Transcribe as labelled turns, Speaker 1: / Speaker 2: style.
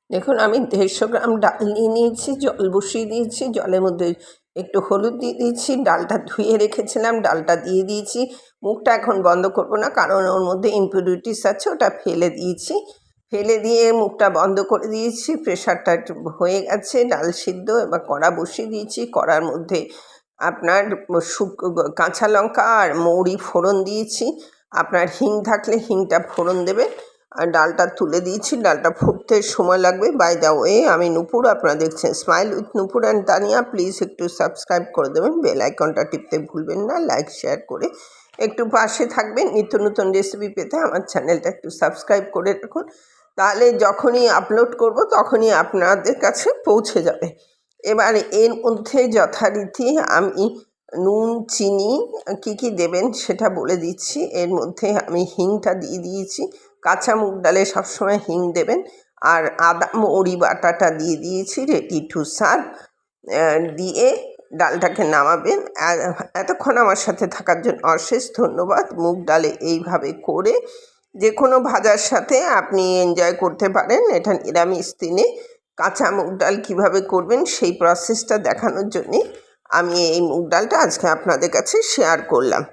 Speaker 1: দেখুন আমি 150 গ্রাম ডাল নিয়ে নিয়েছি, জল বসিয়ে দিয়েছি, জলের মধ্যে একটু হলুদ দিয়ে দিয়েছি, ডালটা ধুয়ে রেখেছিলাম, ডালটা দিয়ে দিয়েছি। মুখটা এখন বন্ধ করব না, কারণ ওর মধ্যে ইম্পিউরিটিস আছে, ওটা ফেলে দিয়েছি। ফেলে দিয়ে মুখটা বন্ধ করে দিয়েছি। প্রেশারটা একটু হয়ে গেছে, ডাল সিদ্ধ। এবার কড়া বসিয়ে দিয়েছি, কড়ার মধ্যে আপনার কাঁচা লঙ্কা আর মৌরি ফোড়ন দিয়েছি। আপনার হিং থাকলে হিংটা ফোড়ন দেবেন। আর ডালটা তুলে দিয়েছি, ডালটা ফুটতে সময় লাগবে। বাই দ্য ওয়ে, আমি নূপুর, আপনারা দেখছেন smile with Nupur and Tania. Please একটু সাবস্ক্রাইব করে দেবেন, বেল আইকনটা টিপতে ভুলবেন না, লাইক শেয়ার করে একটু পাশে থাকবেন। নিত্য নতুন রেসিপি পেতে আমার চ্যানেলটা একটু সাবস্ক্রাইব করে রাখুন, তাহলে যখনই আপলোড করব তখনই আপনাদের কাছে পৌঁছে যাবে। এবার এর মধ্যে যথারীতি আমি নুন, চিনি কী দেবেন সেটা বলে দিচ্ছি। এর মধ্যে আমি হিংটা দিয়ে দিয়েছি। কাঁচা মুগ ডালে সবসময় হিং দেবেন। আর আদা মৌরি বাটাটা দিয়ে দিয়েছি, রেডি টু সার্ভ। দিয়ে ডালটাকে নামাবেন। এতক্ষণ আমার সাথে থাকার জন্য অশেষ ধন্যবাদ। মুগ ডালে এইভাবে করে যে কোনো ভাজার সাথে আপনি এনজয় করতে পারেন। এটা নিরামিষ দিনে কাঁচা মুগ ডাল কীভাবে করবেন সেই প্রসেসটা দেখানোর জন্যে আমি এই মুগ ডালটা আজকে আপনাদের কাছে শেয়ার করলাম।